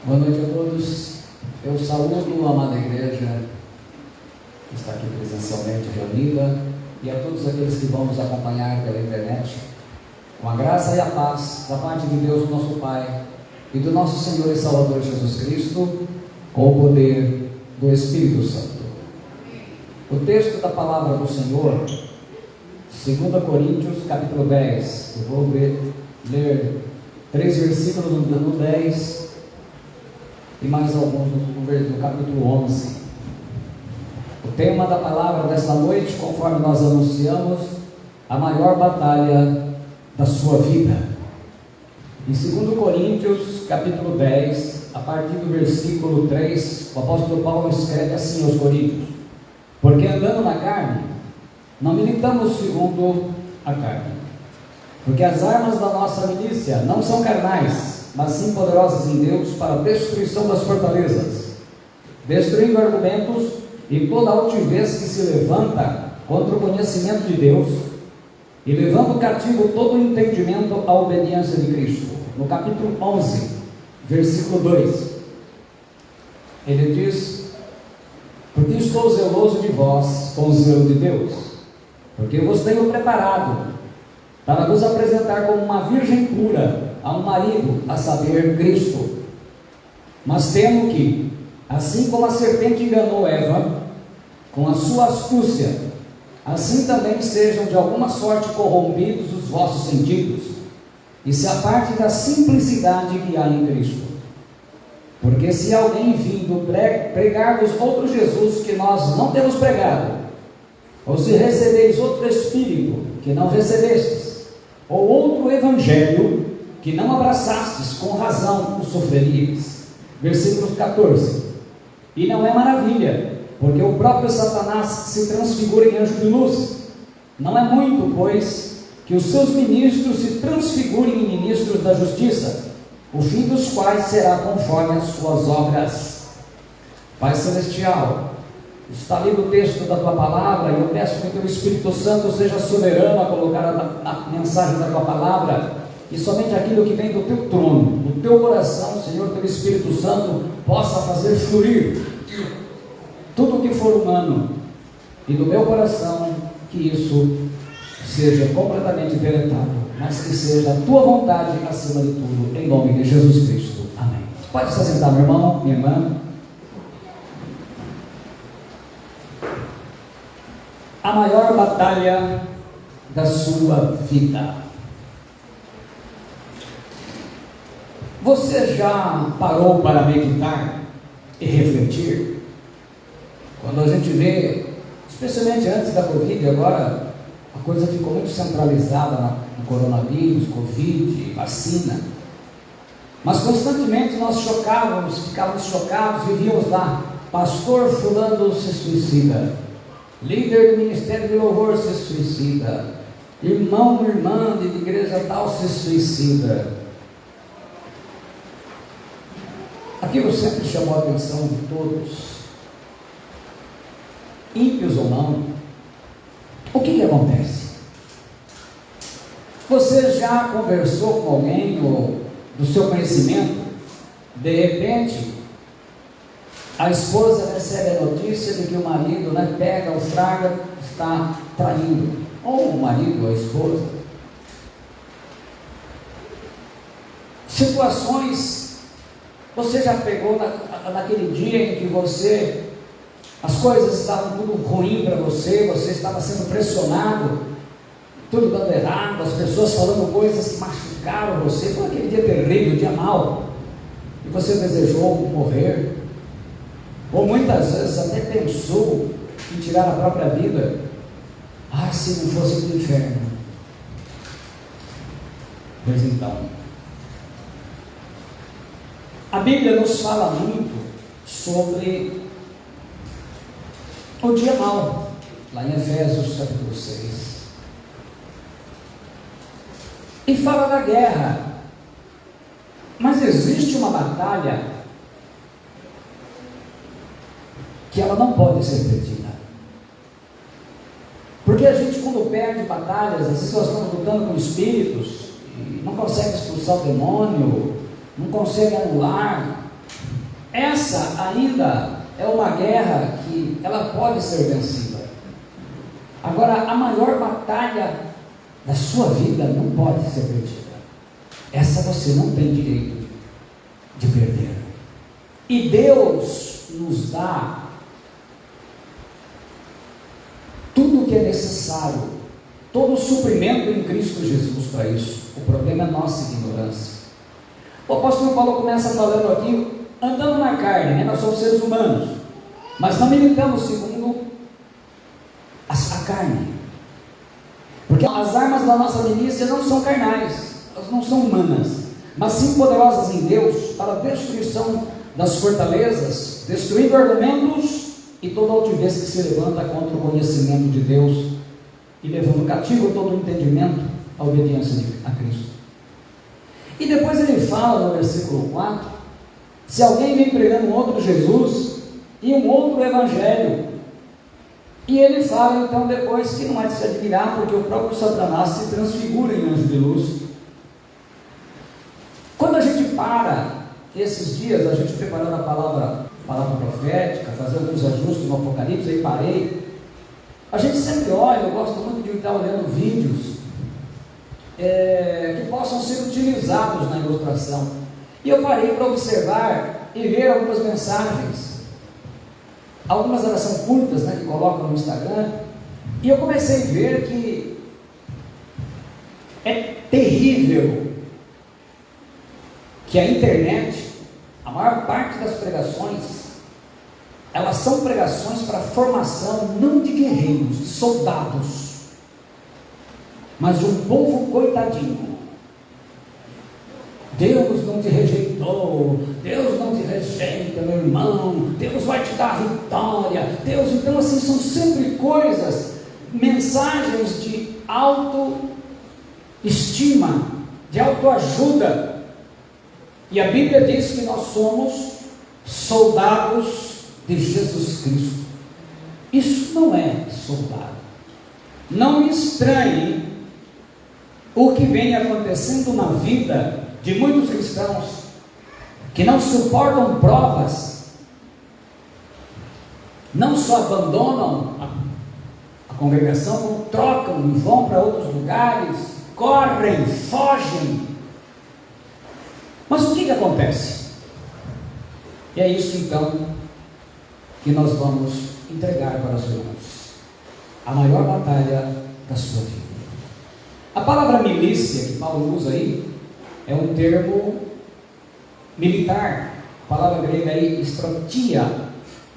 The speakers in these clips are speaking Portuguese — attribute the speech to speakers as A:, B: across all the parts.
A: Boa noite a todos. Eu saúdo a amada igreja que está aqui presencialmente reunida e a todos aqueles que vão nos acompanhar pela internet, com a graça e a paz da parte de Deus, nosso Pai, e do nosso Senhor e Salvador Jesus Cristo, com o poder do Espírito Santo. O texto da palavra do Senhor, 2 Coríntios, capítulo 10. Eu vou ler 3 versículos no 10 e mais alguns no capítulo 11. O tema da palavra desta noite, conforme nós anunciamos, a maior batalha da sua vida. Em 2 Coríntios, capítulo 10, a partir do versículo 3, o apóstolo Paulo escreve assim aos Coríntios: porque andando na carne, não militamos segundo a carne, porque as armas da nossa milícia não são carnais, mas sim poderosas em Deus para a destruição das fortalezas, destruindo argumentos e toda altivez que se levanta contra o conhecimento de Deus, e levando cativo todo o entendimento à obediência de Cristo. No capítulo 11, versículo 2, ele diz: porque estou zeloso de vós com o zelo de Deus, porque vos tenho preparado para vos apresentar como uma virgem pura a um marido, a saber, Cristo. Mas temo que, assim como a serpente enganou Eva com a sua astúcia, assim também sejam de alguma sorte corrompidos os vossos sentidos, e se apartem da simplicidade que há em Cristo. Porque se alguém vindo pregar-vos outro Jesus que nós não temos pregado, ou se recebeis outro Espírito que não recebestes, ou outro Evangelho que não abraçastes, com razão o sofreríeis. Versículo 14. E não é maravilha, porque o próprio Satanás se transfigura em anjo de luz. Não é muito, pois, que os seus ministros se transfigurem em ministros da justiça, o fim dos quais será conforme as suas obras. Pai Celestial, está lido o texto da Tua Palavra, e eu peço que o Teu Espírito Santo seja soberano a colocar a mensagem da Tua Palavra, e somente aquilo que vem do Teu trono, do Teu coração, Senhor, Teu Espírito Santo, possa fazer fluir tudo o que for humano, e do meu coração, que isso seja completamente penetrado, mas que seja a Tua vontade acima de tudo, em nome de Jesus Cristo. Amém. Pode se assentar, meu irmão, minha irmã. A maior batalha da sua vida. Você já parou para meditar e refletir? Quando a gente vê, especialmente antes da Covid, agora a coisa ficou muito centralizada no coronavírus, Covid, vacina, mas constantemente nós ficávamos chocados e víamos lá: pastor fulano se suicida, líder do ministério de louvor se suicida, irmão, irmã de igreja tal se suicida. Aquilo sempre chamou a atenção de todos, ímpios ou não. O que acontece? Você já conversou com alguém ou do seu conhecimento? De repente, a esposa recebe a notícia de que o marido, pega ou fraga, está traindo, ou o marido ou a esposa. Situações, você já pegou naquele dia em que as coisas estavam tudo ruim para você estava sendo pressionado, tudo dando errado, as pessoas falando coisas que machucaram você, foi aquele dia terrível, dia mau, e você desejou morrer, ou muitas vezes até pensou em tirar a própria vida. Se não fosse do inferno. Pois então, a Bíblia nos fala muito sobre o dia mau, lá em Efésios capítulo 6, e fala da guerra, mas existe uma batalha que ela não pode ser perdida, porque a gente, quando perde batalhas, às vezes nós estamos lutando com espíritos, e não consegue expulsar o demônio, não consegue anular, essa ainda é uma guerra que ela pode ser vencida. Agora, a maior batalha da sua vida não pode ser perdida. Essa você não tem direito de perder. E Deus nos dá tudo o que é necessário, todo o suprimento em Cristo Jesus para isso. O problema é nossa ignorância. O apóstolo Paulo começa falando aqui, andando na carne, né? Nós somos seres humanos, mas não militamos segundo a carne, porque as armas da nossa milícia não são carnais, elas não são humanas, mas sim poderosas em Deus para a destruição das fortalezas, destruindo argumentos e toda altivez que se levanta contra o conhecimento de Deus e levando cativo todo o entendimento à obediência a Cristo. E depois ele fala no versículo 4, se alguém vem pregando um outro Jesus e um outro evangelho, e ele fala então depois que não é de se admirar, porque o próprio Satanás se transfigura em anjo de luz. Quando a gente para, esses dias, a gente preparando a palavra profética, fazendo alguns ajustes no Apocalipse, aí parei, a gente sempre olha, eu gosto muito de estar olhando vídeos que possam ser utilizados na ilustração, e eu parei para observar e ver algumas mensagens, algumas elas são curtas, né, que colocam no Instagram, e eu comecei a ver que é terrível que a internet, a maior parte das pregações, elas são pregações para formação não de guerreiros, de soldados, mas de um povo coitadinho. Deus não te rejeitou, Deus não te rejeita, meu irmão, Deus vai te dar a vitória, Deus, então assim, são sempre coisas, mensagens de autoestima, de autoajuda, e a Bíblia diz que nós somos soldados de Jesus Cristo. Isso não é soldado. Não estranhe o que vem acontecendo na vida de muitos cristãos que não suportam provas, não só abandonam a congregação, como trocam e vão para outros lugares, correm, fogem. Mas o que acontece? E é isso então que nós vamos entregar para os irmãos, a maior batalha da sua vida. A palavra milícia que Paulo usa aí é um termo militar. A palavra grega aí, stratia.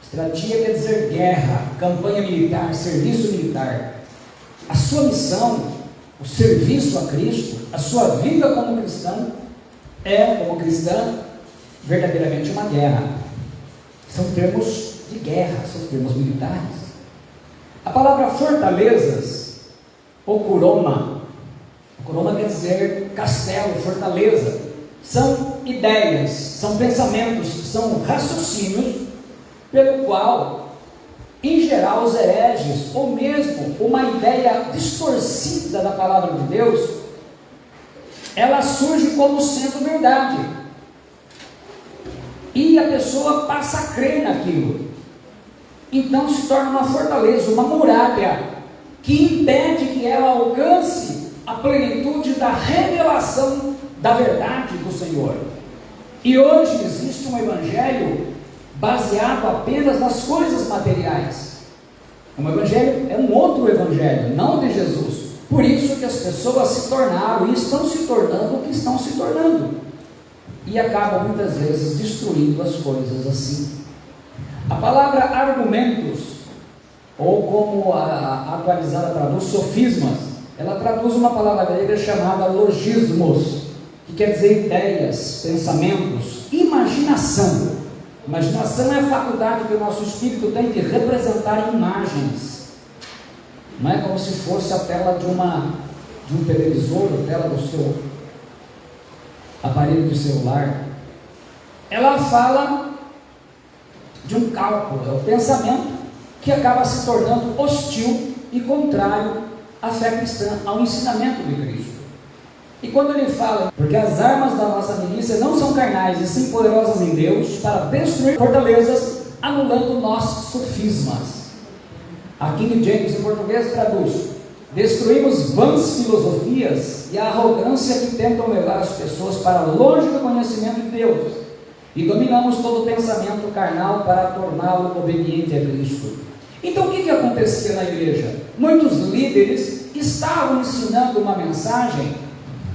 A: Stratia quer dizer guerra, campanha militar, serviço militar. A sua missão, o serviço a Cristo, a sua vida como cristão, como cristã, verdadeiramente uma guerra. São termos de guerra, são termos militares. A palavra fortalezas, ou kuroma quer dizer castelo, fortaleza, são ideias, são pensamentos, são raciocínios, pelo qual, em geral, os hereges, ou mesmo uma ideia distorcida da palavra de Deus, ela surge como sendo verdade, e a pessoa passa a crer naquilo, então se torna uma fortaleza, uma muralha, que impede que ela alcance a plenitude da revelação da verdade do Senhor. E hoje existe um evangelho baseado apenas nas coisas materiais. Um evangelho é um outro evangelho, não de Jesus. Por isso que as pessoas se tornaram e estão se tornando o que estão se tornando, e acabam muitas vezes destruindo as coisas assim. A palavra argumentos, ou como a atualizada traduz, sofismas, ela traduz uma palavra grega chamada logismos, que quer dizer ideias, pensamentos, imaginação. Imaginação é a faculdade que o nosso espírito tem de representar imagens. Não é como se fosse a tela de um televisor, a tela do seu aparelho de celular. Ela fala de um cálculo, é o pensamento que acaba se tornando hostil e contrário à fé cristã, ao ensinamento de Cristo. E quando ele fala, porque as armas da nossa milícia não são carnais, e sim poderosas em Deus, para destruir fortalezas, anulando nossos sofismas. A King James em português traduz: destruímos vãs filosofias e a arrogância que tentam levar as pessoas para longe do conhecimento de Deus, e dominamos todo o pensamento carnal para torná-lo obediente a Cristo. Então o que acontecia na igreja? Muitos líderes estavam ensinando uma mensagem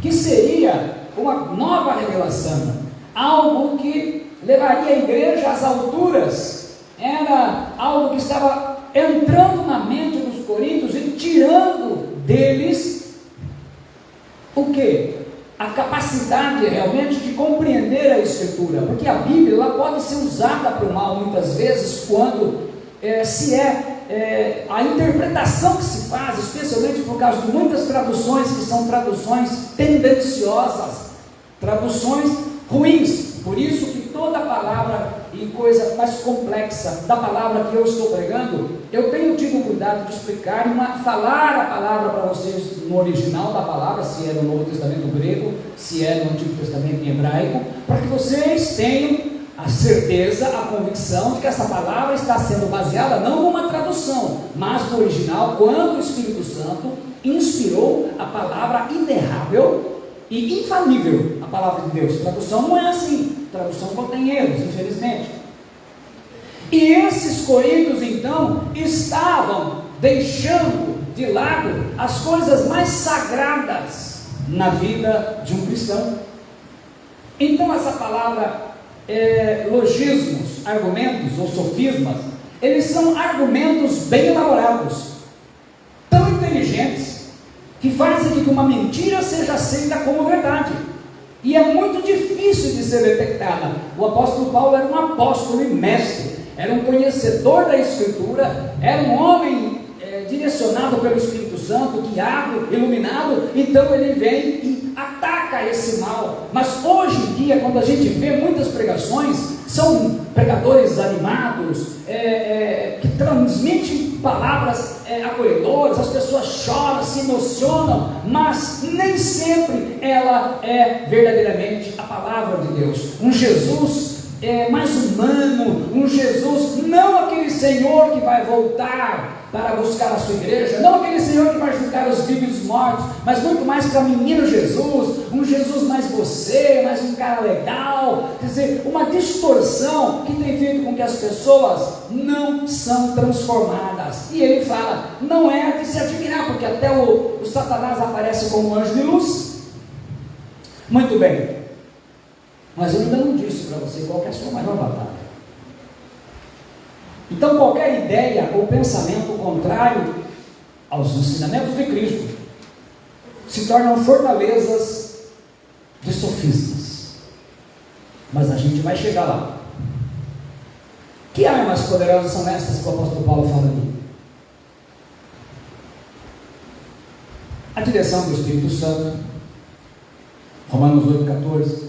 A: que seria uma nova revelação, algo que levaria a igreja às alturas. Era algo que estava entrando na mente dos coríntios e tirando deles o que? A capacidade realmente de compreender a Escritura, porque a Bíblia ela pode ser usada para o mal muitas vezes, quando a interpretação que se faz, especialmente por causa de muitas traduções que são traduções tendenciosas, traduções ruins. Por isso que toda palavra e coisa mais complexa da palavra que eu estou pregando, eu tenho tido cuidado de explicar e falar a palavra para vocês no original da palavra, se é no Novo Testamento grego, se é no Antigo Testamento em hebraico, para que vocês tenham a certeza, a convicção de que essa palavra está sendo baseada não numa tradução, mas no original, quando o Espírito Santo inspirou a palavra inerrável e infalível, a palavra de Deus. Tradução não é assim, tradução contém erros, infelizmente. E esses coríntios então estavam deixando de lado as coisas mais sagradas na vida de um cristão. Então essa palavra logismos, argumentos ou sofismas, eles são argumentos bem elaborados, tão inteligentes, que fazem que uma mentira seja aceita como verdade, e é muito difícil de ser detectada. O apóstolo Paulo era um apóstolo e mestre, era um conhecedor da Escritura, era um homem direcionado pelo Espírito Santo, guiado, iluminado. Então ele vem e ataca esse mal. Mas hoje em dia, quando a gente vê muitas pregações, são pregadores animados, que transmitem palavras acolhedoras, as pessoas choram, se emocionam, mas nem sempre ela é verdadeiramente a palavra de Deus. Um Jesus mais humano, um Jesus, não aquele Senhor que vai voltar para buscar a sua igreja, não aquele Senhor que vai julgar os vivos e os mortos, mas muito mais para menino Jesus, um Jesus mais você, mais um cara legal. Quer dizer, uma distorção que tem feito com que as pessoas não são transformadas. E ele fala, não é de se admirar, porque até o Satanás aparece como um anjo de luz. Muito bem, mas eu ainda não disse para você qual que é a sua maior batalha. Então qualquer ideia ou pensamento contrário aos ensinamentos de Cristo se tornam fortalezas de sofismas. Mas a gente vai chegar lá. Que armas poderosas são essas que o apóstolo Paulo fala aqui? A direção do Espírito Santo, Romanos 8,14.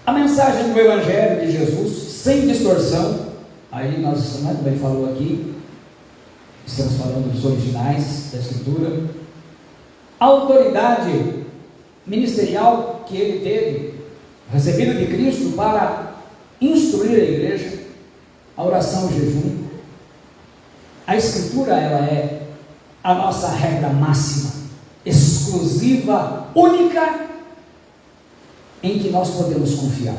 A: A mensagem do Evangelho de Jesus, sem distorção. Aí nós estamos, como ele falou aqui, estamos falando dos originais da Escritura. A autoridade ministerial que ele teve, recebida de Cristo para instruir a igreja, a oração e o jejum. A Escritura, ela é a nossa regra máxima, exclusiva, única, em que nós podemos confiar,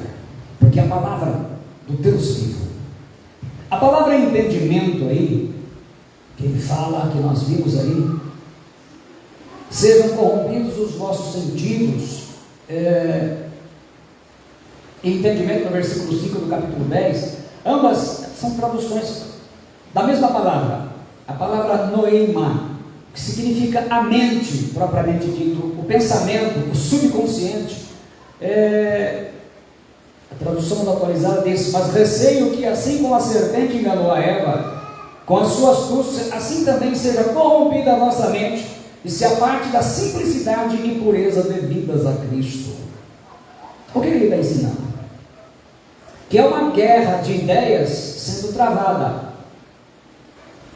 A: porque é a palavra do Deus vivo. A palavra entendimento aí, que ele fala, que nós vimos aí, sejam corrompidos os vossos sentidos, entendimento no versículo 5 do capítulo 10, ambas são traduções da mesma palavra, a palavra noema, que significa a mente, propriamente dito, o pensamento, o subconsciente. A tradução atualizada diz, mas receio que assim como a serpente enganou a Eva com as suas astúcias, assim também seja corrompida a vossa mente e se aparte da simplicidade e pureza devidas a Cristo. O que ele está ensinando? Que é uma guerra de ideias sendo travada,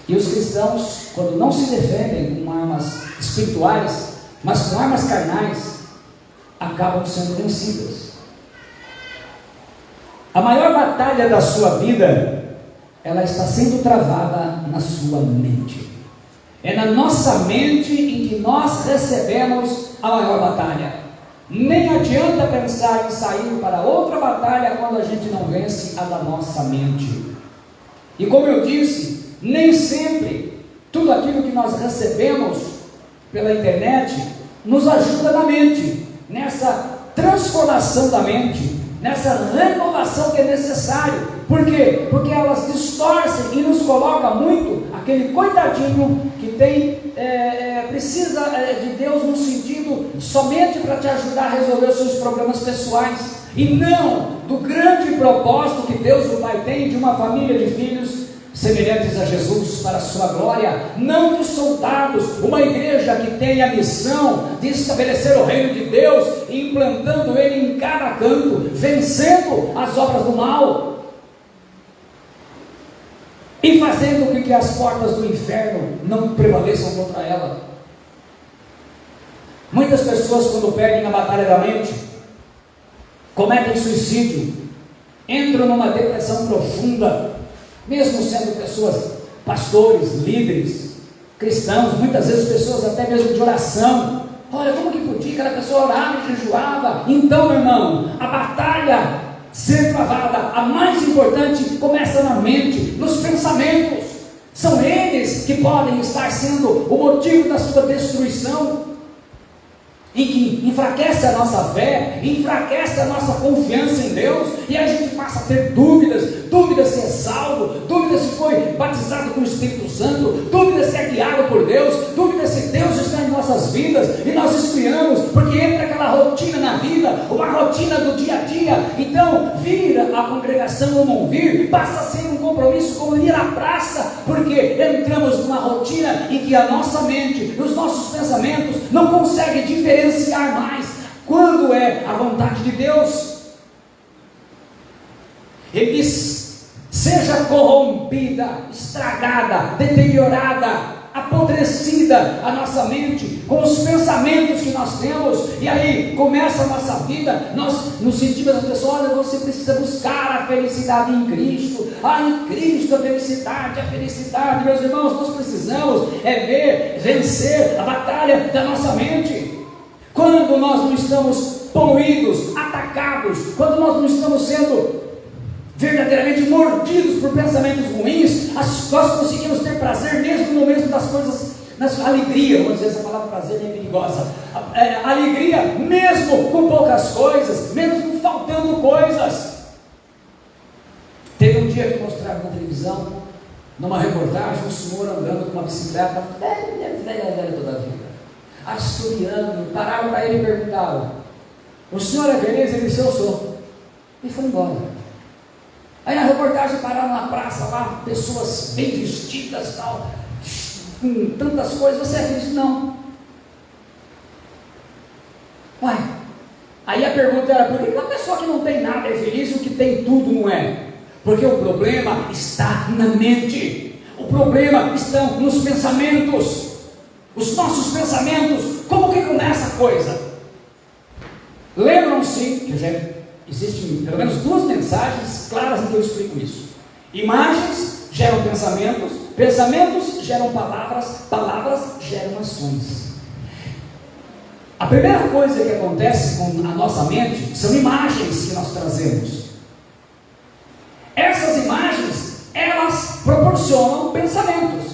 A: e os cristãos, quando não se defendem com armas espirituais, mas com armas carnais acabam sendo vencidas. A maior batalha da sua vida, ela está sendo travada na sua mente. É na nossa mente em que nós recebemos a maior batalha. Nem adianta pensar em sair para outra batalha quando a gente não vence a da nossa mente. E como eu disse, nem sempre tudo aquilo que nós recebemos pela internet nos ajuda na mente, nessa transformação da mente, nessa renovação que é necessário. Por quê? Porque elas distorcem e nos colocam muito aquele coitadinho que precisa de Deus no sentido somente para te ajudar a resolver os seus problemas pessoais, e não do grande propósito que Deus o Pai tem de uma família de filhos semelhantes a Jesus para a sua glória, não de soldados, uma igreja que tem a missão de estabelecer o reino de Deus, implantando ele em cada canto, vencendo as obras do mal e fazendo com que as portas do inferno não prevaleçam contra ela. Muitas pessoas, quando perdem a batalha da mente, cometem suicídio, entram numa depressão profunda, mesmo sendo pessoas, pastores, líderes, cristãos, muitas vezes pessoas até mesmo de oração. Olha, como que podia aquela pessoa orava e jejuava? Então, meu irmão, a batalha ser travada, a mais importante, começa na mente, nos pensamentos. São eles que podem estar sendo o motivo da sua destruição, em que enfraquece a nossa fé, enfraquece a nossa confiança em Deus, e a gente passa a ter dúvidas se é salvo, dúvidas se foi batizado com o Espírito Santo, dúvidas se é guiado por Deus, dúvidas se Deus está em nossas vidas, e nós esfriamos, porque entra aquela rotina na vida, uma rotina do dia a dia. Então, vir à congregação ou não vir, passa a ser um compromisso como ir à praça, porque entramos numa rotina em que a nossa mente, os nossos pensamentos não conseguem diferenciar mais quando é a vontade de Deus. Ele diz: seja corrompida, estragada, deteriorada, apodrecida a nossa mente com os pensamentos que nós temos, e aí começa a nossa vida, nós nos sentimos as pessoas: olha, você precisa buscar a felicidade em Cristo, em Cristo a felicidade, meus irmãos, nós precisamos vencer a batalha da nossa mente. Quando nós não estamos poluídos, atacados, quando nós não estamos sendo verdadeiramente mordidos por pensamentos ruins, nós conseguimos ter prazer mesmo no meio das coisas, alegria, vamos dizer, essa palavra prazer é perigosa, alegria mesmo com poucas coisas, mesmo faltando coisas. Teve um dia que mostraram na televisão, numa reportagem, um senhor andando com uma bicicleta velha toda a vida, assobiando. Pararam para ele e perguntaram: o senhor é feliz? Ele disse: eu sou. E foi embora. Aí na reportagem pararam na praça lá, pessoas bem vestidas, tal, com tantas coisas. Você é feliz? Não. Uai, aí a pergunta era: por que uma pessoa que não tem nada é feliz e o que tem tudo não é? Porque o problema está na mente, o problema está nos pensamentos. Os nossos pensamentos. Como que começa a coisa? Lembram-se que já existem pelo menos 2 mensagens claras em que eu explico isso. Imagens geram pensamentos, pensamentos geram palavras, palavras geram ações. A primeira coisa que acontece com a nossa mente são imagens que nós trazemos. Essas imagens, elas proporcionam pensamentos.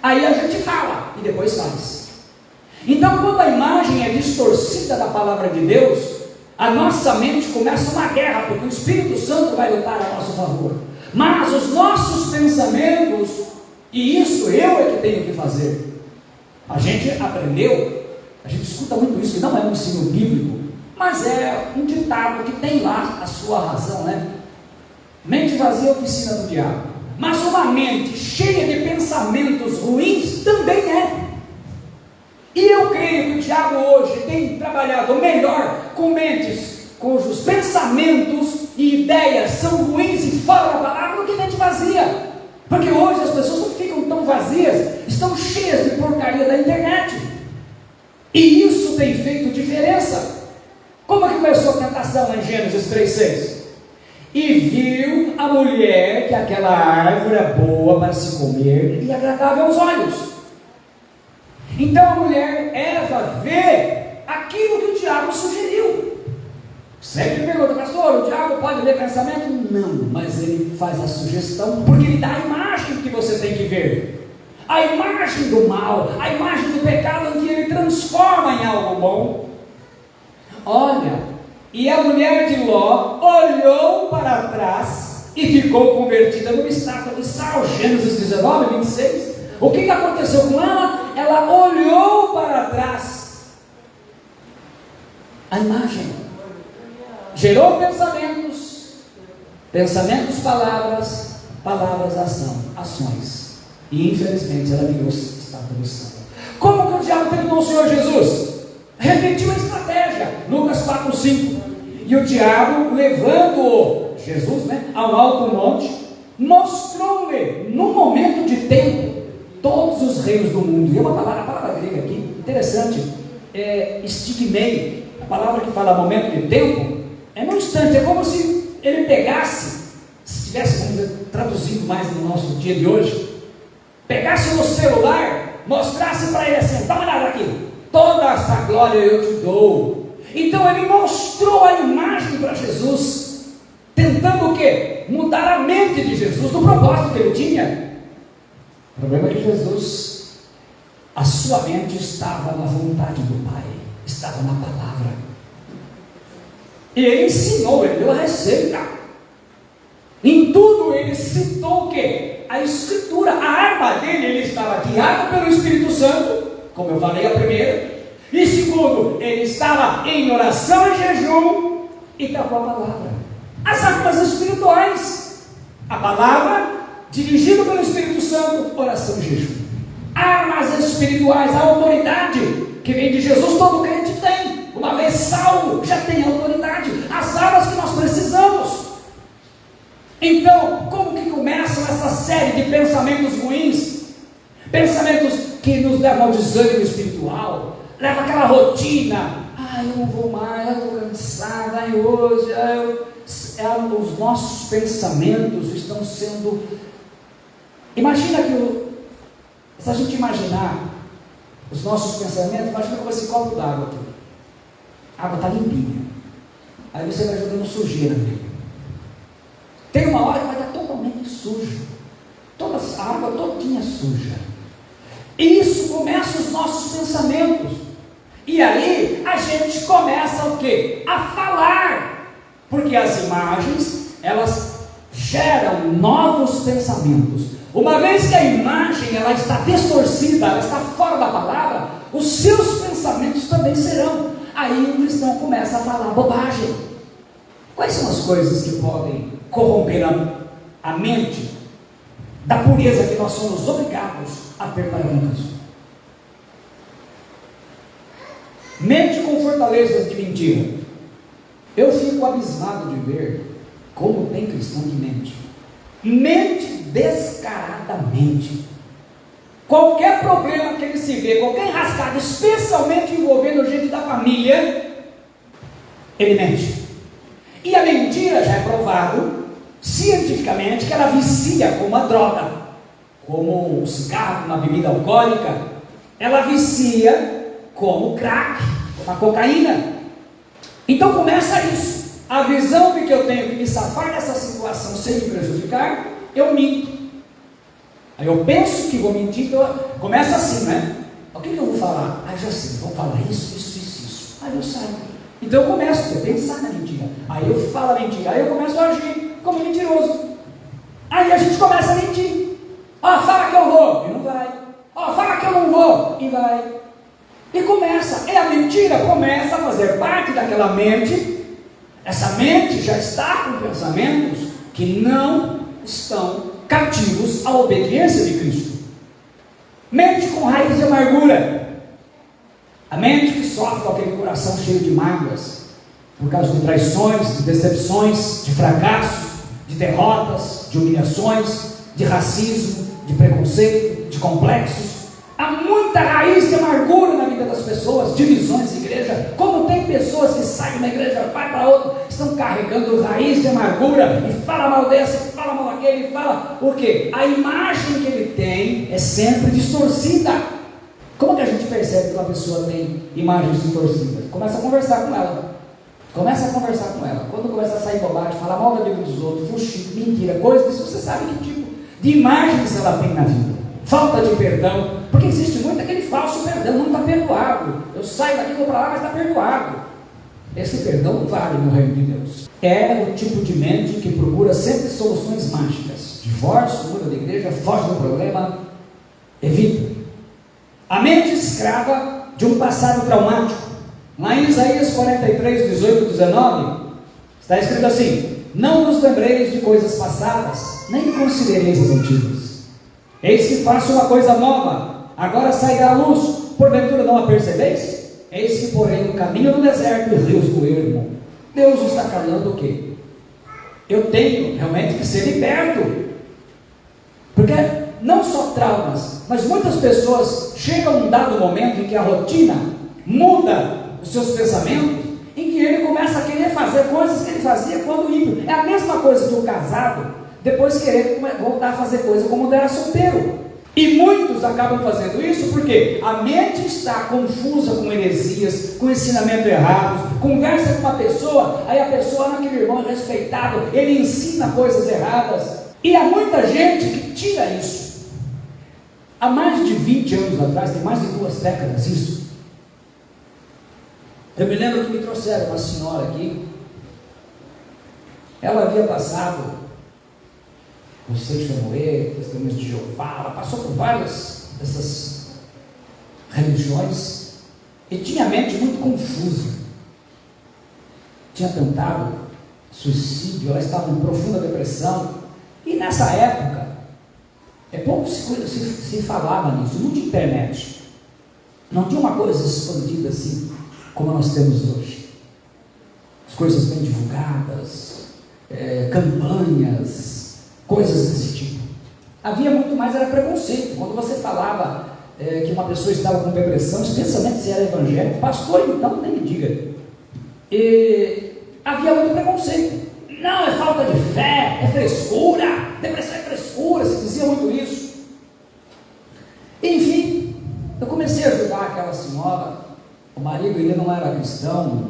A: Aí a gente fala e depois faz. Então, quando a imagem é distorcida da palavra de Deus, a nossa mente começa uma guerra, porque o Espírito Santo vai lutar a nosso favor. Mas os nossos pensamentos, e isso eu é que tenho que fazer. A gente aprendeu, a gente escuta muito isso, que não é um ensino bíblico, mas é um ditado que tem lá a sua razão, né? Mente vazia é oficina do diabo. Mas uma mente cheia de pensamentos ruins também é. E eu creio que o diabo hoje tem trabalhado melhor com mentes cujos pensamentos e ideias são ruins e fora da palavra do que mente vazia. Porque hoje as pessoas não ficam tão vazias, estão cheias de porcaria da internet. isso tem feito diferença. Como é que começou a tentação lá em Gênesis 3,6? E viu a mulher que aquela árvore é boa para se comer e agradável aos olhos. Então a mulher Eva vê aquilo que o diabo sugeriu. Sempre pergunta, pastor, o diabo pode ler pensamento? Não, mas ele faz a sugestão, porque ele dá a imagem que você tem que ver. A imagem do mal, a imagem do pecado, que ele transforma em algo bom. Olha, e a mulher de Ló olhou para trás e ficou convertida numa estátua de sal. Gênesis 19, 26. O que aconteceu com ela? Ela olhou para trás. A imagem gerou pensamentos, palavras, ação, ações. E infelizmente ela virou estátua de sal. Como que o diabo tentou o Senhor Jesus? Repetiu a estratégia. Lucas 4:5. E o diabo, levando Jesus, ao alto monte, mostrou-lhe, num momento de tempo, todos os reinos do mundo. E a palavra grega aqui, interessante, estigmei, a palavra que fala momento de tempo, é num instante, é como se ele pegasse, se tivesse, vamos dizer, traduzido mais no nosso dia de hoje, pegasse no celular, mostrasse para ele assim, dá uma olhada aqui, toda essa glória eu te dou. Então ele mostrou a imagem para Jesus, tentando o quê? Mudar a mente de Jesus, do propósito que ele tinha. O problema é que Jesus, a sua mente estava na vontade do Pai, estava na palavra. E ele ensinou, ele deu a receita. Em tudo ele citou o quê? A Escritura. A arma dele, ele estava guiado pelo Espírito Santo, como eu falei a primeira. E segundo, ele estava em oração e jejum e com a palavra. As armas espirituais, a palavra, dirigido pelo Espírito Santo, oração e jejum. Armas espirituais, a autoridade que vem de Jesus, todo crente tem. Uma vez salvo, já tem autoridade. As armas que nós precisamos. Então, como que começa essa série de pensamentos ruins? Pensamentos que nos levam ao desânimo espiritual, leva aquela rotina, eu não vou mais, eu estou cansado, hoje, os nossos pensamentos estão sendo, imagina que, se a gente imaginar os nossos pensamentos, imagina como esse copo d'água aqui, a água está limpinha, aí você vai jogando sujeira nele, tem uma hora que vai estar totalmente sujo, toda a água todinha suja. Isso começa os nossos pensamentos. E aí a gente começa o quê? A falar. Porque as imagens, elas geram novos pensamentos. Uma vez que a imagem ela está distorcida, ela está fora da palavra, os seus pensamentos também serão. Aí o cristão começa a falar bobagem. Quais são as coisas que podem corromper a mente da pureza que nós somos obrigados a ter para com Cristo? Mente com fortalezas de mentira. Eu fico abismado de ver como tem cristão que mente descaradamente. Qualquer problema que ele se vê, qualquer enrascada, especialmente envolvendo gente da família, ele mente. E a mentira já é provado cientificamente que ela vicia como a droga, como o cigarro, uma bebida alcoólica, ela vicia como o crack, como a cocaína. Então começa isso, a visão de que eu tenho que me safar dessa situação sem me prejudicar, eu minto. Aí eu penso que vou mentir, então começa assim, né? O que eu vou falar? Já sei, vou falar isso. Aí eu saio. Então eu começo a pensar na mentira, aí eu falo a mentira, aí eu começo a agir como mentiroso. Aí a gente começa a mentir. Fala que eu vou, e não vai. Fala que eu não vou, e vai. E começa, a mentira começa a fazer parte daquela mente. Essa mente já está com pensamentos que não estão cativos à obediência de Cristo. Mente com raiz de amargura. A mente que sofre com aquele coração cheio de mágoas, por causa de traições, de decepções, de fracassos, de derrotas, de humilhações, de racismo, de preconceito, de complexos. A Há muita raiz de amargura na vida das pessoas, divisões de igreja. Como tem pessoas que saem da igreja, vai para outra, estão carregando raiz de amargura, e fala mal desse, fala mal daquele, fala. Por quê? A imagem que ele tem é sempre distorcida. Como que a gente percebe que uma pessoa tem imagens distorcidas? Começa a conversar com ela. Quando começa a sair bobagem, falar mal da vida dos outros, fuxico, mentira, coisas disso, você sabe que tipo de imagens ela tem na vida. Falta de perdão, porque existe muito aquele falso perdão, não está perdoado. Eu saio daqui, vou para lá, mas está perdoado. Esse perdão não vale no reino de Deus. É o tipo de mente que procura sempre soluções mágicas. Divórcio, muda de igreja, foge do problema, evita. A mente escrava de um passado traumático. Lá em Isaías 43, 18, 19, está escrito assim: não nos lembreis de coisas passadas, nem considereis as antigas. Eis que faço uma coisa nova, agora sairá a luz, porventura não a percebeis? Eis que porém no caminho do deserto e rios do ermo. Deus está falando o quê? Eu tenho realmente que ser liberto, porque não só traumas, mas muitas pessoas chegam a um dado momento em que a rotina muda os seus pensamentos, em que ele começa a querer fazer coisas que ele fazia quando ímpio. É a mesma coisa que o casado depois querer voltar a fazer coisa como quando era solteiro. E muitos acabam fazendo isso porque a mente está confusa com heresias, com ensinamento errado. Conversa com uma pessoa, aí a pessoa, naquele irmão respeitado, ele ensina coisas erradas. E há muita gente que tira isso. Há mais de 20 anos atrás, tem mais de 2 décadas isso. Eu me lembro que me trouxeram uma senhora aqui. Ela havia passado o Seixamoê, Testemunhas de Jeová, ela passou por várias dessas religiões e tinha a mente muito confusa. Tinha tentado suicídio, ela estava em profunda depressão. E nessa época, pouco se falava nisso, não tinha internet. Não tinha uma coisa escondida assim, como nós temos hoje. As coisas bem divulgadas, campanhas, coisas desse tipo. Havia muito mais, era preconceito. Quando você falava que uma pessoa estava com depressão, especialmente se era evangélico, pastor então, nem me diga. E havia muito preconceito. Não, é falta de fé, é frescura, depressão é frescura, se dizia muito isso. Enfim, eu comecei a ajudar aquela senhora. O marido, ele não era cristão,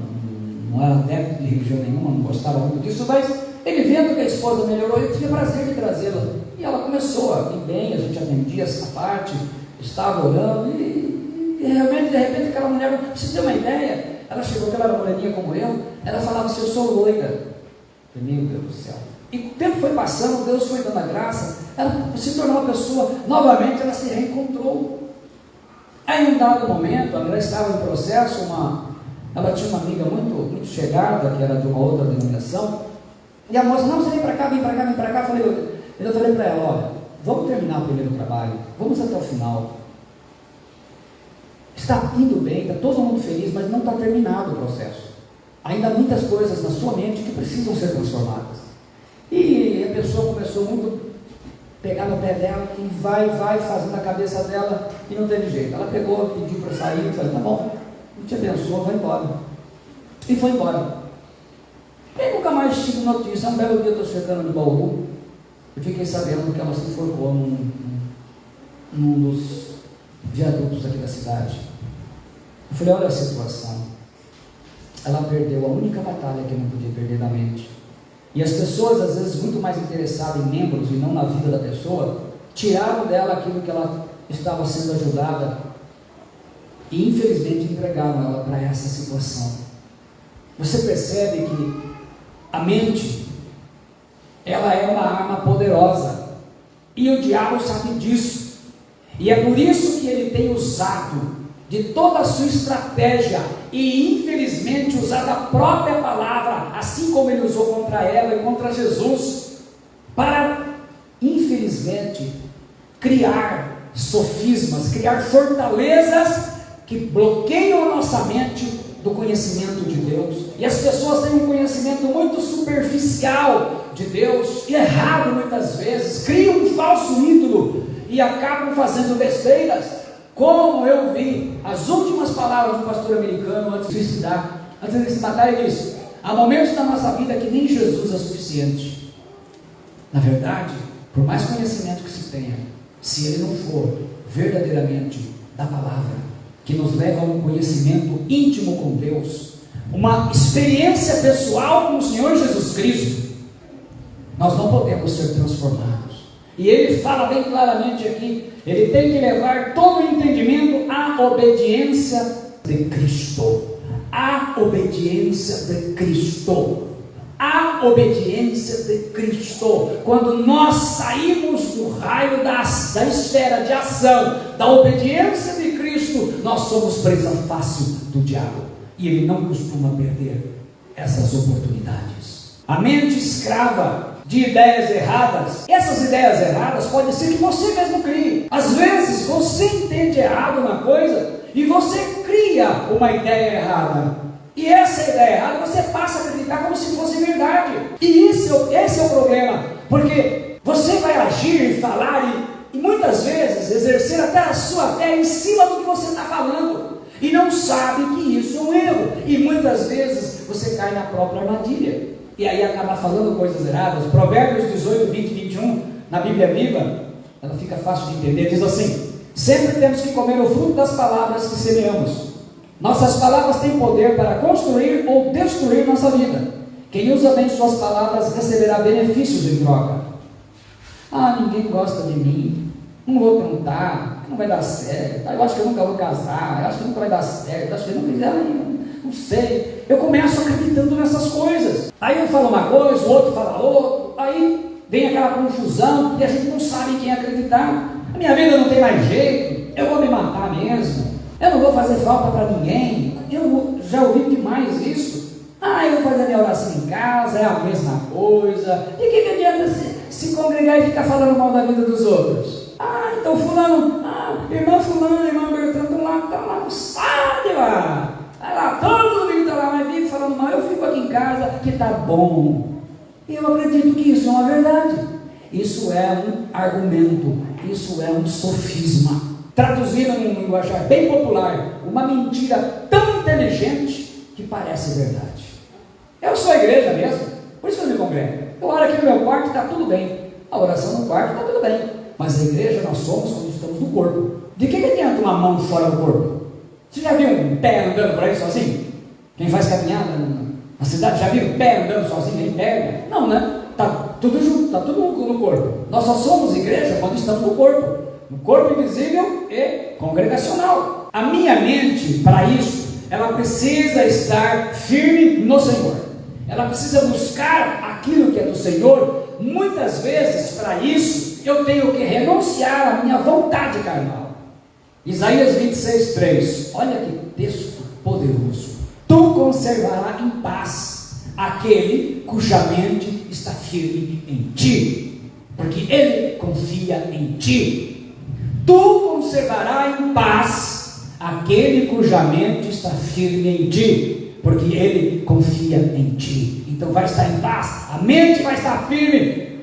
A: não era adepto de religião nenhuma, não gostava muito disso, mas ele vendo que a esposa melhorou, ele tinha prazer de trazê-la. E ela começou a ir bem, a gente atendia essa parte, estava orando, e realmente, de repente, aquela mulher, pra você ter uma ideia, ela chegou, que ela era moreninha como ela falava assim: eu sou loira. Meu Deus do céu. E o tempo foi passando, Deus foi dando a graça, ela se tornou uma pessoa, novamente ela se reencontrou. Aí, em um dado momento, ela estava em processo, ela tinha uma amiga muito chegada, que era de uma outra denominação, e a moça: não, você vem para cá, vem para cá, vem para cá. Eu falei para ela: olha, vamos terminar o primeiro trabalho, vamos até o final. Está indo bem, está todo mundo feliz, mas não está terminado o processo. Ainda há muitas coisas na sua mente que precisam ser transformadas. E a pessoa começou muito a pegar no pé dela e vai fazendo a cabeça dela, e não teve jeito. Ela pegou, pediu para sair, eu falei: tá bom, não te abençoa, vai embora. E foi embora. E nunca mais tive notícia. Um belo dia eu estou chegando no Bauru e fiquei sabendo que ela se enforcou num dos viadutos aqui da cidade. Eu falei: olha a situação. Ela perdeu a única batalha que não podia perder da mente. E as pessoas, às vezes, muito mais interessadas em membros e não na vida da pessoa, tiraram dela aquilo que ela estava sendo ajudada e, infelizmente, entregaram ela para essa situação. Você percebe que a mente, ela é uma arma poderosa, e o diabo sabe disso, e é por isso que ele tem usado de toda a sua estratégia, e infelizmente usado a própria palavra, assim como ele usou contra ela e contra Jesus, para, infelizmente, criar sofismas, criar fortalezas que bloqueiam a nossa mente do conhecimento de Deus. E as pessoas têm um conhecimento muito superficial de Deus, e errado muitas vezes, criam um falso ídolo e acabam fazendo besteiras. Como eu vi as últimas palavras do pastor americano antes de se suicidar, antes de se matar, ele disse: há momentos da nossa vida que nem Jesus é suficiente. Na verdade, por mais conhecimento que se tenha, se ele não for verdadeiramente da palavra, que nos leva a um conhecimento íntimo com Deus, uma experiência pessoal com o Senhor Jesus Cristo, nós não podemos ser transformados. E ele fala bem claramente aqui, ele tem que levar todo o entendimento à obediência de Cristo. A obediência de Cristo. A obediência de Cristo. Quando nós saímos do raio da esfera de ação da obediência de Cristo, nós somos presa fácil do diabo, e ele não costuma perder essas oportunidades. A mente escrava de ideias erradas, essas ideias erradas pode ser que você mesmo crie. Às vezes você entende errado uma coisa e você cria uma ideia errada, e essa ideia errada você passa a acreditar como se fosse verdade. E esse é o problema, porque você vai agir e falar e muitas vezes exercer até a sua fé em cima do que você está falando, e não sabe que isso é um erro, e muitas vezes você cai na própria armadilha, e aí acaba falando coisas erradas. Provérbios 18, 20 e 21, na Bíblia Viva, ela fica fácil de entender, diz assim: sempre temos que comer o fruto das palavras que semeamos. Nossas palavras têm poder para construir ou destruir nossa vida. Quem usa bem suas palavras receberá benefícios em troca. Ah, ninguém gosta de mim, não vou tentar, não vai dar certo, eu acho que eu nunca vou casar, eu acho que nunca vai dar certo, eu acho que eu não sei. Eu começo acreditando nessas coisas. Aí eu falo uma coisa, o outro fala outra, aí vem aquela confusão e a gente não sabe em quem acreditar. A minha vida não tem mais jeito, eu vou me matar mesmo, eu não vou fazer falta para ninguém, eu já ouvi demais isso. Eu vou fazer minha oração em casa, é a mesma coisa. E que adianta se congregar e ficar falando mal da vida dos outros? Então fulano, irmã fulano, irmã Bertrand, estão lá no sábado lá. Vai lá, todo domingo está lá, mas vive falando mal. Eu fico aqui em casa, que está bom. E eu acredito que isso é uma verdade. Isso é um argumento, isso é um sofisma. Traduzido num linguajar bem popular, uma mentira tão inteligente que parece verdade. Eu sou a igreja mesmo, por isso que eu me congrego. Eu oro aqui no meu quarto e está tudo bem. A oração no quarto está tudo bem. Mas a igreja nós somos quando estamos no corpo. De que adianta uma mão fora do corpo? Você já viu um pé andando por aí sozinho? Quem faz caminhada na cidade, já viu um pé andando sozinho em pé? Não, né? Está tudo junto, está tudo no corpo. Nós só somos igreja quando estamos no corpo. No corpo invisível e congregacional. A minha mente, para isso, ela precisa estar firme no Senhor. Ela precisa buscar aquilo que é do Senhor. Muitas vezes, para isso, eu tenho que renunciar à minha vontade carnal. Isaías 26, 3. Olha que texto poderoso. Tu conservarás em paz aquele cuja mente está firme em ti, porque ele confia em ti. Tu conservarás em paz aquele cuja mente está firme em ti, porque ele confia em ti. Então vai estar em paz, a mente vai estar firme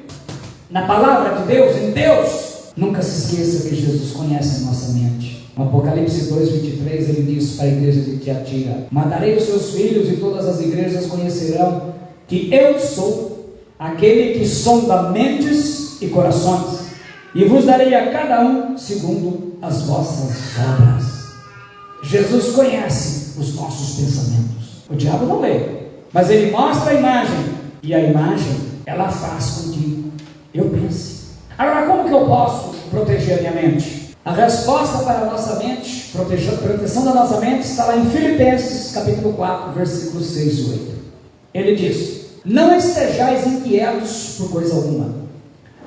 A: na palavra de Deus, em Deus. Nunca se esqueça que Jesus conhece a nossa mente. No Apocalipse 2:23 ele diz para a igreja de Tiatira: matarei os seus filhos e todas as igrejas conhecerão que eu sou aquele que sonda mentes e corações, e vos darei a cada um segundo as vossas obras. Jesus conhece os nossos pensamentos. O diabo não lê, mas ele mostra a imagem, e a imagem ela faz com que eu pense. Agora, como que eu posso proteger a minha mente? A resposta para a nossa mente, proteção da nossa mente, está lá em Filipenses capítulo 4, versículos 6 e 8. Ele diz: não estejais inquietos por coisa alguma,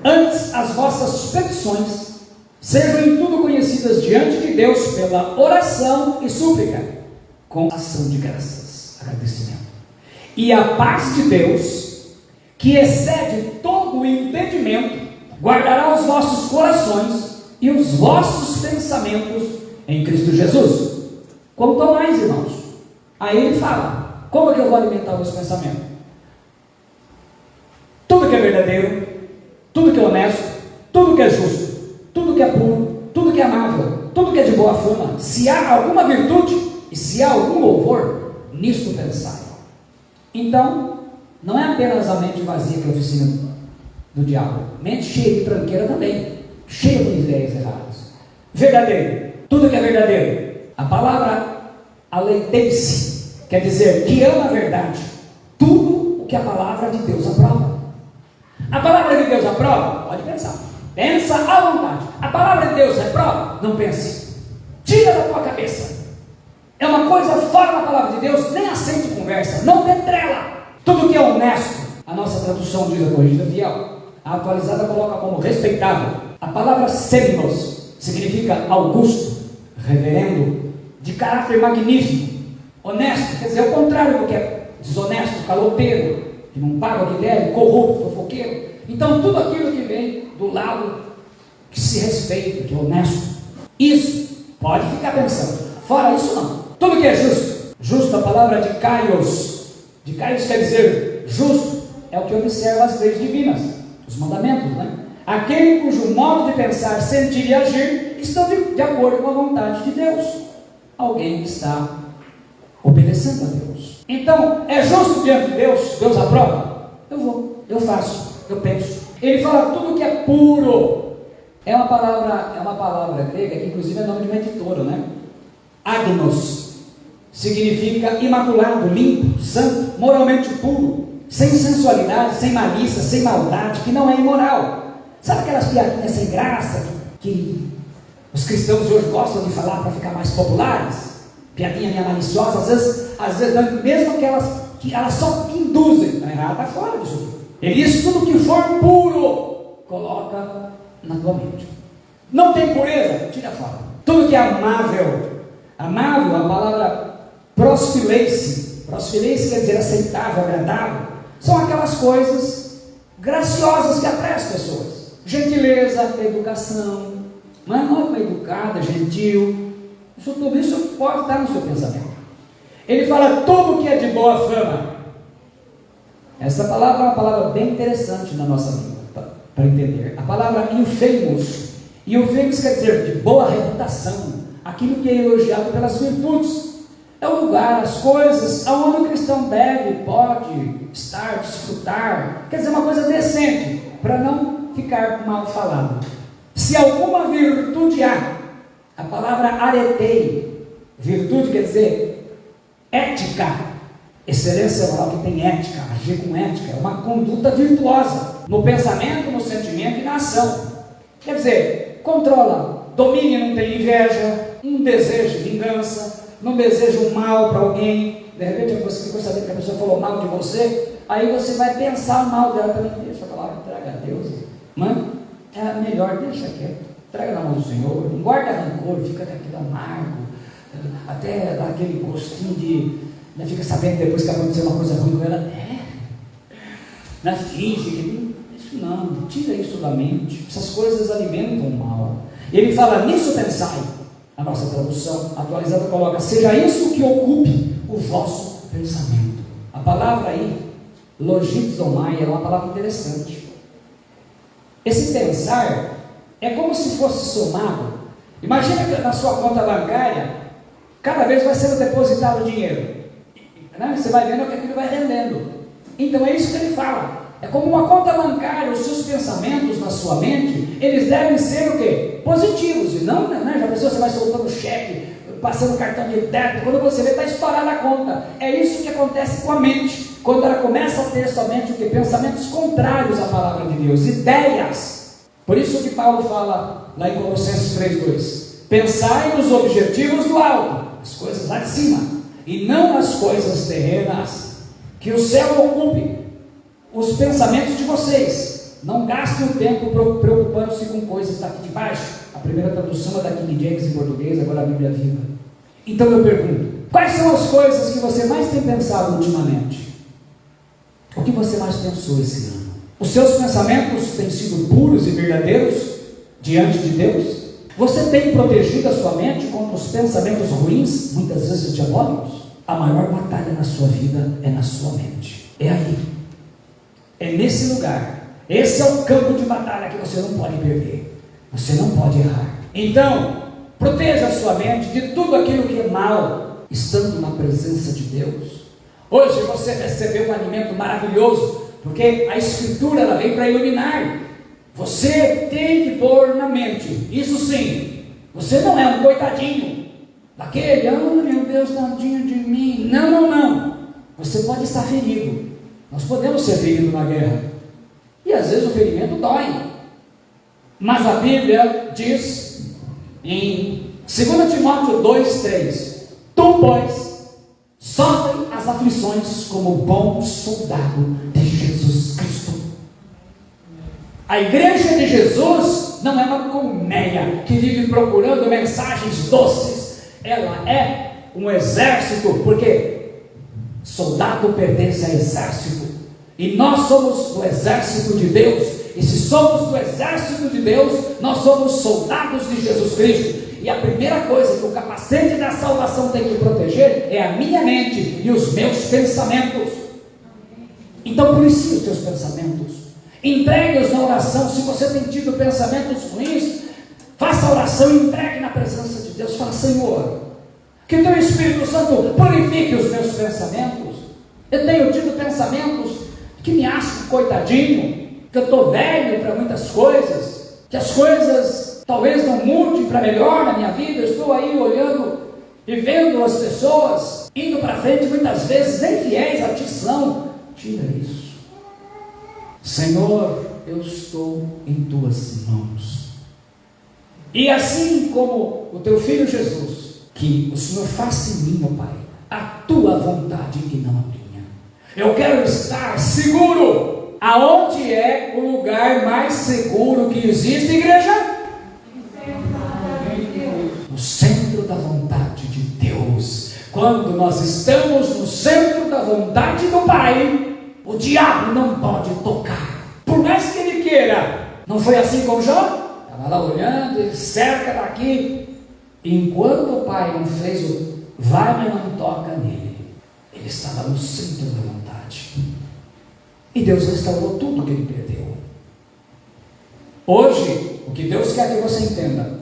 A: antes as vossas petições sejam em tudo conhecidas diante de Deus pela oração e súplica, com ação de graças, agradecimento. E a paz de Deus, que excede todo o entendimento, guardará os vossos corações e os vossos pensamentos em Cristo Jesus. Quanto mais, irmãos, aí ele fala: como é que eu vou alimentar os meus pensamentos? Tudo que é verdadeiro, tudo que é honesto, tudo que é justo, tudo que é puro, tudo que é amável, tudo que é de boa fama, se há alguma virtude e se há algum louvor, nisto pensai. Então, não é apenas a mente vazia que é a oficina do diabo. Mente cheia de tranqueira também, cheia de ideias erradas. Verdadeiro, tudo que é verdadeiro. A palavra aleitei-se quer dizer que ama a verdade. Tudo o que a palavra de Deus aprova. A palavra de Deus aprova? Pode pensar. Pensa à vontade. A palavra de Deus reprova? Não pense. Tira da tua cabeça. É uma coisa fora da palavra de Deus, nem aceite conversa, não dê trela. Tudo que é honesto, a nossa tradução diz a corrigida fiel, a atualizada coloca como respeitável. A palavra semnos significa augusto, reverendo, de caráter magnífico, honesto, quer dizer, o contrário do que é desonesto, caloteiro, que não paga o que deve, corrupto, fofoqueiro. Então tudo aquilo que vem do lado que se respeita, que é honesto, isso pode ficar pensando. Fora isso não. Tudo que é justo, justo, a palavra de Kaios quer dizer justo, é o que observa as leis divinas, os mandamentos, né? Aquele cujo modo de pensar, sentir e agir estão de acordo com a vontade de Deus. Alguém que está obedecendo a Deus. Então, é justo diante de Deus? Deus aprova? Eu vou, eu faço, eu penso. Ele fala tudo que é puro. É uma palavra grega que inclusive é nome de uma editora, né? Agnos significa imaculado, limpo, santo, moralmente puro, sem sensualidade, sem malícia, sem maldade, que não é imoral. Sabe aquelas piadinhas sem graça que os cristãos de hoje gostam de falar para ficar mais populares? Piadinha meio maliciosa, às vezes mesmo que elas só induzem. A errada está fora disso. Ele diz: tudo que for puro, coloca na tua mente. Não tem pureza? Tira fora. Tudo que é amável, a palavra prosfileice quer dizer aceitável, agradável, são aquelas coisas graciosas que atraem as pessoas. Gentileza, educação, não é uma educada, gentil, tudo isso pode estar no seu pensamento. Ele fala tudo que é de boa fama. Essa palavra é uma palavra bem interessante na nossa língua, para entender. A palavra eufemos quer dizer de boa reputação, aquilo que é elogiado pelas virtudes. É o lugar, as coisas aonde o cristão pode estar, desfrutar, quer dizer, uma coisa decente, para não ficar mal falado. Se alguma virtude há, a palavra aretei, virtude quer dizer ética, excelência moral que tem ética, agir com ética, é uma conduta virtuosa, no pensamento, no sentimento e na ação. Quer dizer, controla, domina, não tem inveja, não deseja vingança, não deseja um mal para alguém. De repente você ficou sabendo que a pessoa falou mal de você, aí você vai pensar mal dela também. Deixa a palavra, entrega a Deus, mãe, é melhor, deixa quieto, entrega na mão do Senhor, não guarda rancor, fica daquele amargo, até dá aquele gostinho de, né, fica sabendo depois que aconteceu uma coisa ruim com ela, não finge que isso não, tira isso da mente, essas coisas alimentam o mal. Ele fala, nisso pensai. A nossa tradução atualizada coloca: seja isso que ocupe o vosso pensamento. A palavra aí, logizomai, é uma palavra interessante. Esse pensar é como se fosse somado. Imagina que na sua conta bancária, cada vez vai sendo depositado dinheiro, né? Você vai vendo que aquilo vai rendendo. Então é isso que ele fala. É como uma conta bancária. Os seus pensamentos na sua mente, eles devem ser o quê? Positivos, e não, né? Já pensou, você vai soltando cheque, passando cartão de débito, quando você vê, está estourada a conta. É isso que acontece com a mente, quando ela começa a ter somente o quê? Pensamentos contrários à palavra de Deus, ideias. Por isso que Paulo fala lá em Colossenses 3:2, pensai nos objetivos do alto, as coisas lá de cima, e não as coisas terrenas, que o céu ocupe os pensamentos de vocês. Não gastem o tempo preocupando-se com coisas daqui de baixo. A primeira tradução é da King James em português, agora a Bíblia Viva. Então eu pergunto, quais são as coisas que você mais tem pensado ultimamente? O que você mais pensou esse ano? Os seus pensamentos têm sido puros e verdadeiros diante de Deus? Você tem protegido a sua mente contra os pensamentos ruins, muitas vezes diabólicos? A maior batalha na sua vida é na sua mente. É aí. É nesse lugar. Esse é o campo de batalha que você não pode perder. Você não pode errar. Então, Proteja a sua mente de tudo aquilo que é mal, estando na presença de Deus. Hoje você recebeu um alimento maravilhoso, porque a Escritura ela vem para iluminar. Você tem que pôr na mente, isso sim, você não é um coitadinho, daquele, meu Deus, tadinho de mim. Não. Você pode estar ferido. Nós podemos ser feridos na guerra. E às vezes o ferimento dói. Mas a Bíblia diz em 2 Timóteo 2:3: Tu, pois, sofre as aflições como bom soldado de Jesus Cristo. A igreja de Jesus não é uma colmeia que vive procurando mensagens doces. Ela é um exército, porque soldado pertence a exército, e nós somos do exército de Deus. E se somos do exército de Deus, nós somos soldados de Jesus Cristo. E a primeira coisa que o capacete da salvação tem que proteger é a minha mente e os meus pensamentos. Então policie os teus pensamentos, entregue-os na oração. Se você tem tido pensamentos ruins, faça a oração e entregue na presença de Deus. Fala: Senhor, que teu Espírito Santo purifique os meus pensamentos. Eu tenho tido pensamentos que me acham coitadinho, que eu estou velho para muitas coisas, que as coisas talvez não mudem para melhor na minha vida. Eu estou aí olhando e vendo as pessoas indo para frente, muitas vezes nem fiéis a ti são. Tira isso. Senhor, eu estou em tuas mãos. E assim como o teu filho Jesus, que o Senhor faça em mim, ó Pai, a tua vontade e não a minha. Eu quero estar seguro. Aonde é o lugar mais seguro que existe, igreja? No centro da vontade de Deus. Quando nós estamos no centro da vontade do Pai, o diabo não pode tocar, por mais que ele queira. Não foi assim com Jó? Estava lá olhando, ele cerca daqui. Enquanto o Pai não fez o vai, mas não toca nele, ele estava no centro da vontade. E Deus restaurou tudo que ele perdeu. Hoje, o que Deus quer que você entenda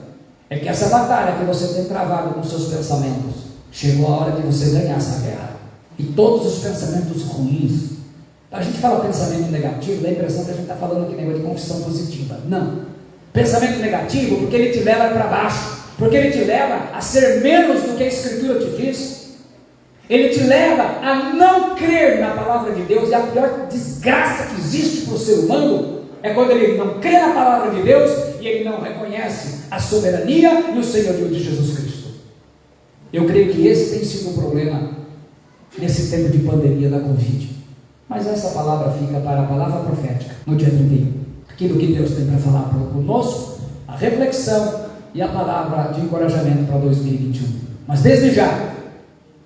A: é que essa batalha que você tem travado com seus pensamentos, chegou a hora de você ganhar essa guerra. E todos os pensamentos ruins, a gente fala pensamento negativo, dá a impressão que a gente está falando aqui negócio de confissão positiva. Não. Pensamento negativo porque ele te leva para baixo, porque ele te leva a ser menos do que a Escritura te diz. Ele te leva a não crer na palavra de Deus. E a pior desgraça que existe para o ser humano é quando ele não crê na palavra de Deus e ele não reconhece a soberania e o senhorio de Jesus Cristo. Eu creio que esse tem sido um problema nesse tempo de pandemia da Covid. Mas essa palavra fica para a palavra profética no dia 31. Aquilo que Deus tem para falar conosco, a reflexão e a palavra de encorajamento para 2021. Mas desde já,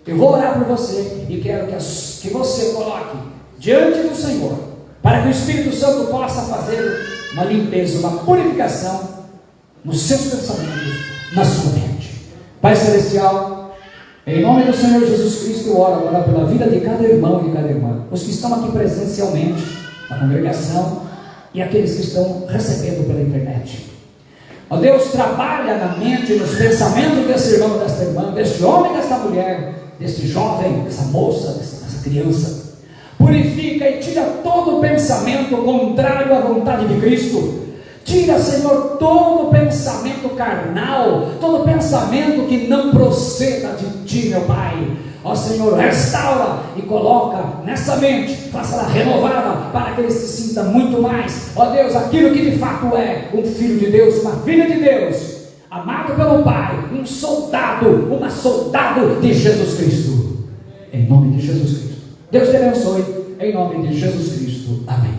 A: eu vou orar por você e quero que você coloque diante do Senhor, para que o Espírito Santo possa fazer uma limpeza, uma purificação nos seus pensamentos, na sua mente. Pai Celestial, em nome do Senhor Jesus Cristo, eu oro agora pela vida de cada irmão e de cada irmã, os que estão aqui presencialmente na congregação e aqueles que estão recebendo pela internet. Ó Deus, trabalha na mente e nos pensamentos desse irmão, desta irmã, deste homem, desta mulher, deste jovem, dessa moça, dessa criança. Purifica e tira todo pensamento contrário à vontade de Cristo. Tira, Senhor, todo pensamento carnal, todo pensamento que não proceda de Ti, meu Pai. Ó Senhor, restaura e coloca nessa mente, faça-la renovada, para que ele se sinta muito mais, ó Deus, aquilo que de fato é um filho de Deus, uma filha de Deus, amado pelo Pai, um soldado, uma soldado de Jesus Cristo, em nome de Jesus Cristo. Deus te abençoe, em nome de Jesus Cristo, amém.